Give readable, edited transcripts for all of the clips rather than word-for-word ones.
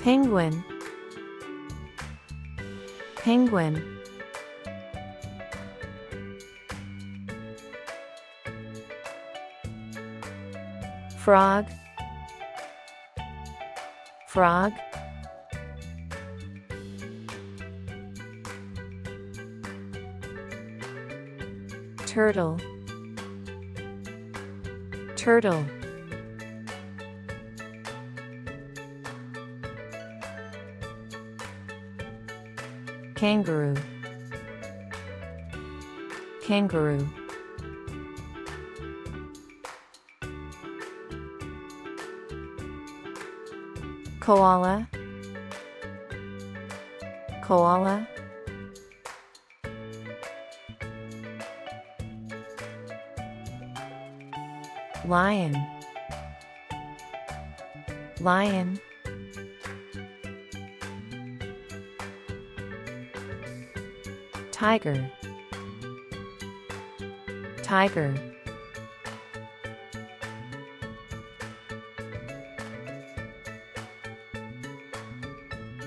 Penguin, penguin. Frog, frog. Turtle, turtle. Kangaroo, kangaroo. Koala, koala. Lion, lion. Tiger, tiger.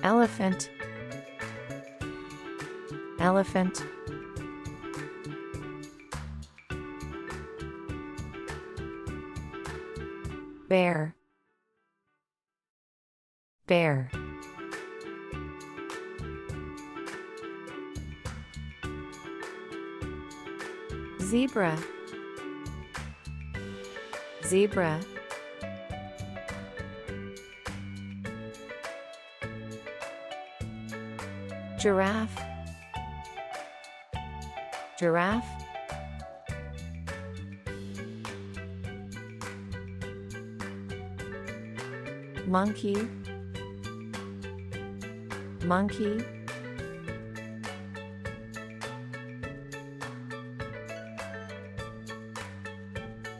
Elephant, elephant. Bear, bear. Zebra, zebra. Giraffe, giraffe. Monkey, monkey.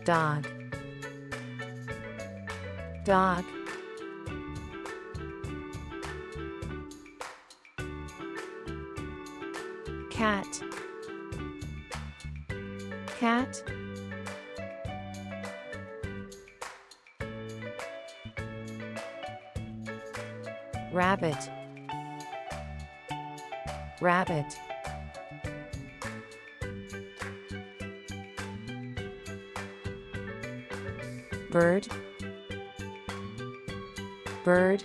Dog, dog. Cat, cat. Rabbit, rabbit. Bird, bird.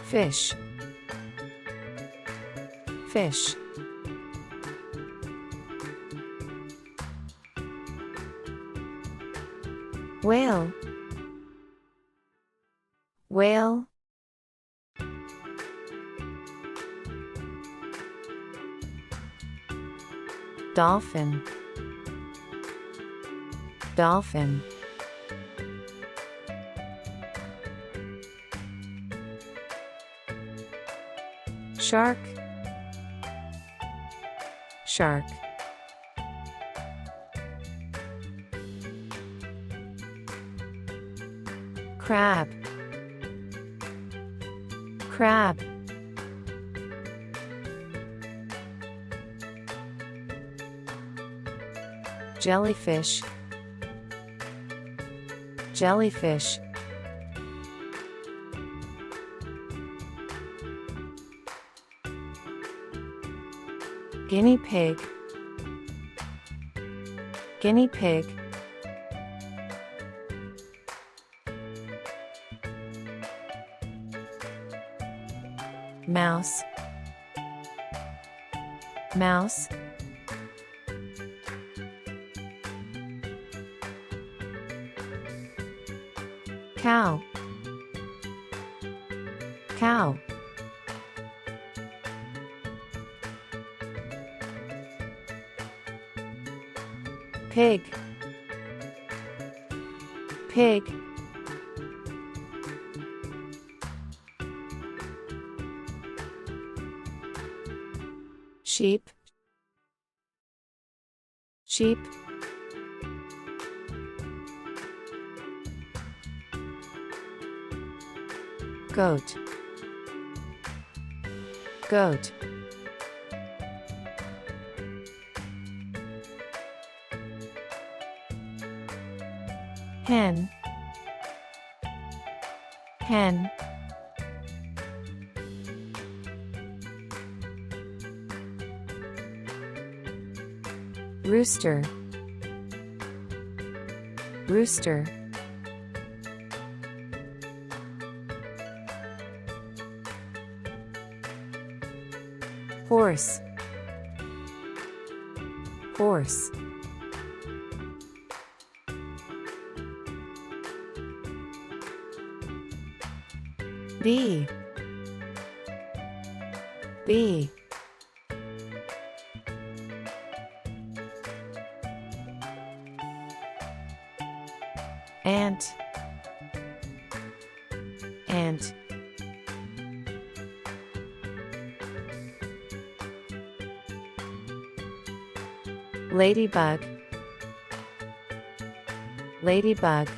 Fish, fish. Whale, whale. Dolphin, dolphin. Shark, shark. Crab, crab. Jellyfish, jellyfish. Guinea pig, guinea pig. Mouse, mouse. Cow, cow. Pig, pig. Sheep, sheep. Goat, goat. hen, hen. Rooster, rooster. Horse, horse. Bee, bee. Ant, ant. Ladybug, ladybug.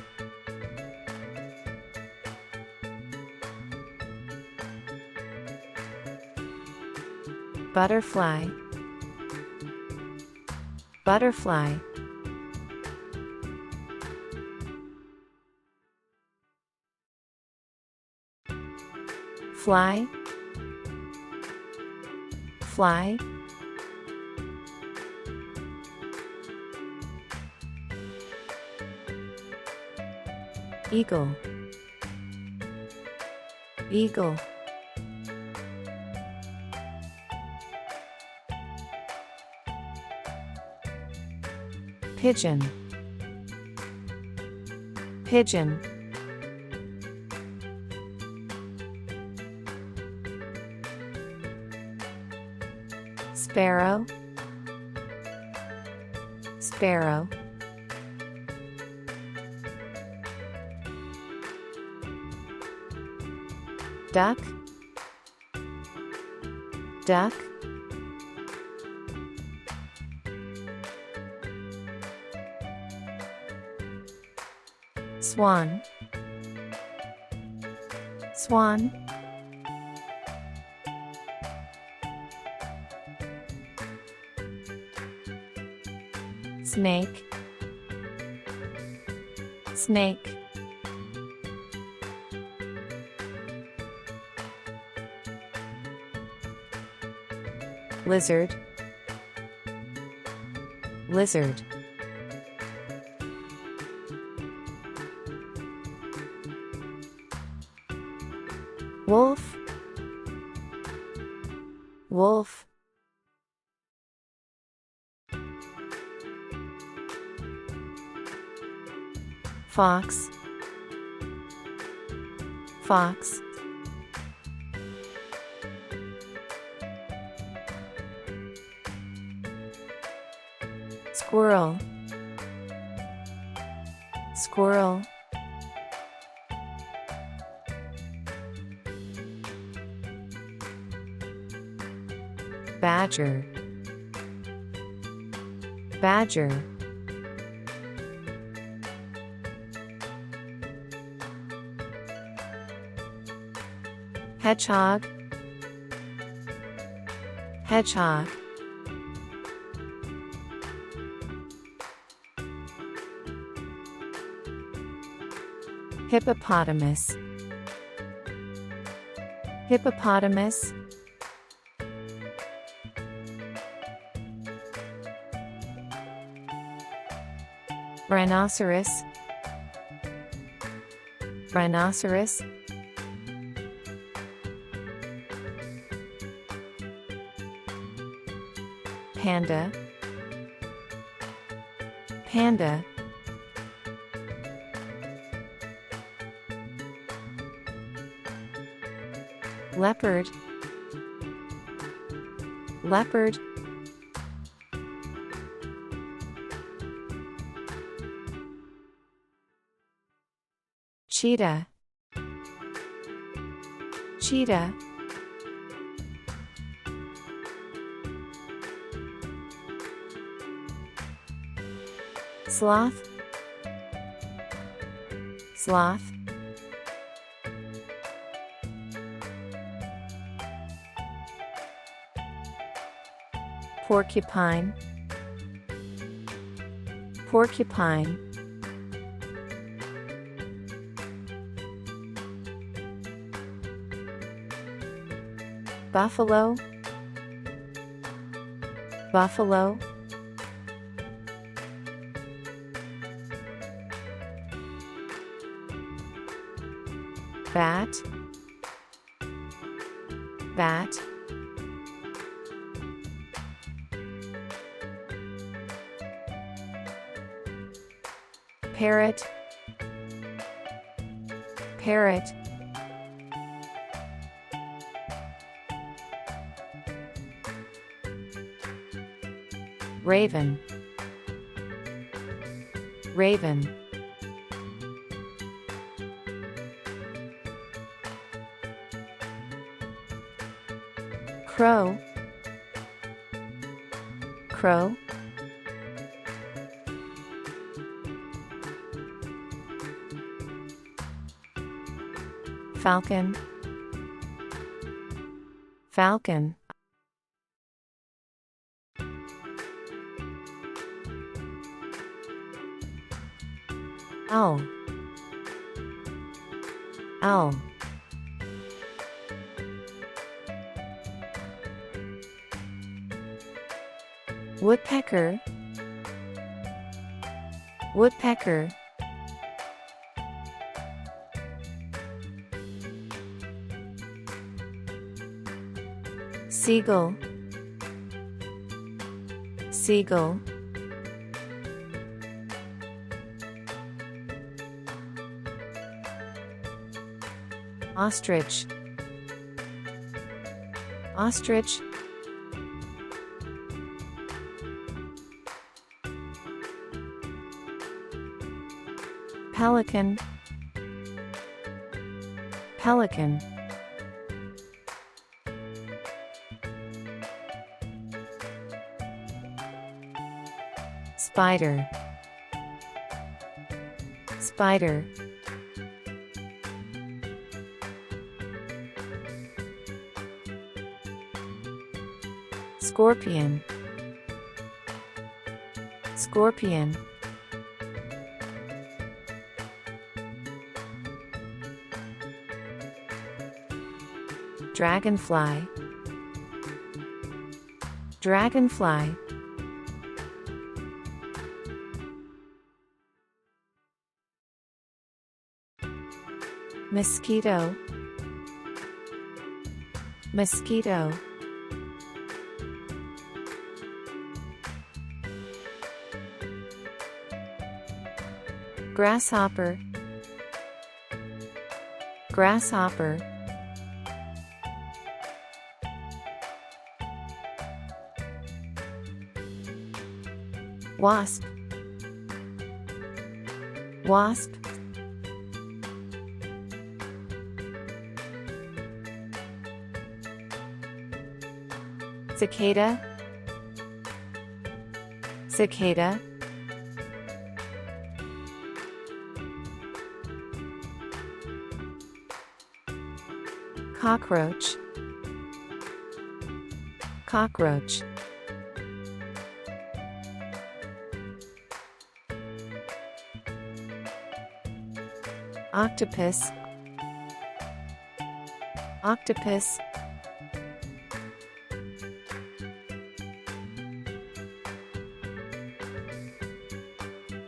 Butterfly, butterfly. Fly, fly. Eagle, eagle. Pigeon, pigeon. Sparrow, sparrow. Duck, duck. Swan, swan. Snake, snake. Lizard, lizard. Wolf, wolf. Fox, fox. Squirrel, squirrel. Badger, badger. Hedgehog, hedgehog. Hippopotamus, hippopotamus. Rhinoceros, rhinoceros. Panda, panda. Leopard, leopard. Cheetah, cheetah. Sloth, sloth. Porcupine, porcupine. Buffalo, buffalo. Bat, bat. Parrot, parrot. Raven, raven. Crow, crow. Falcon, falcon. Owl, owl. Woodpecker, woodpecker. Seagull, seagull. Ostrich, ostrich. Pelican, pelican. Spider, spider. Scorpion, scorpion. Dragonfly, dragonfly. Mosquito, mosquito. Grasshopper, grasshopper. Wasp, wasp. Cicada, cicada. Cockroach, cockroach. Octopus, octopus.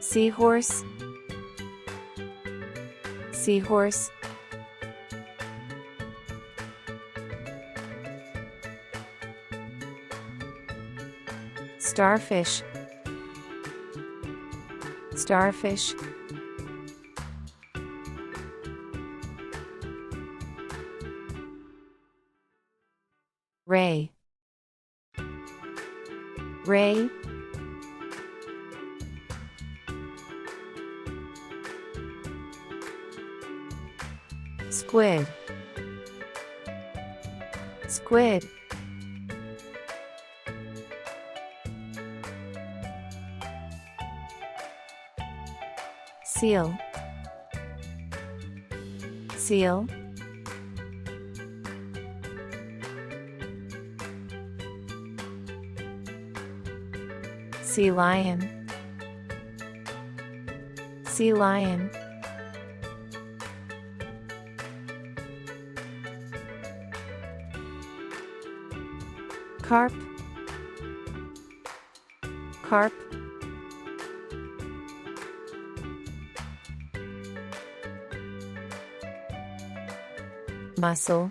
Seahorse, seahorse. Starfish, starfish. Ray, ray. Squid, squid. Seal, seal. Sea lion, sea lion. Carp. Carp. Mussel.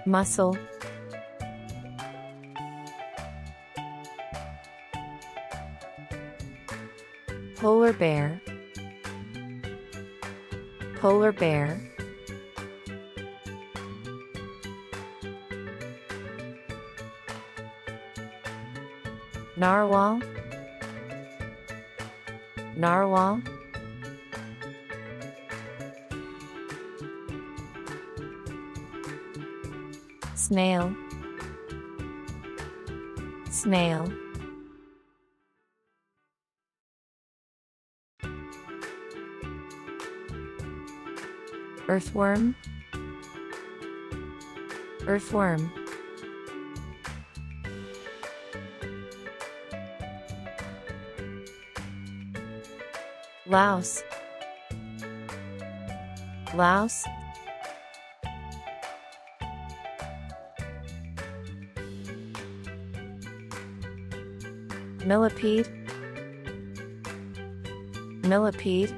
Mussel. Polar bear. Polar bear. Narwhal. Narwhal. Snail. Snail. Earthworm. Earthworm. Louse. Louse. Millipede. Millipede.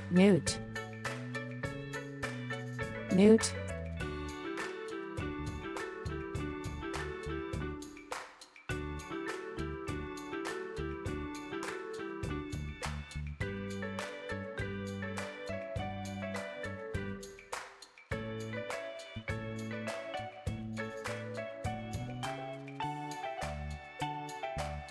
Newt. Newt.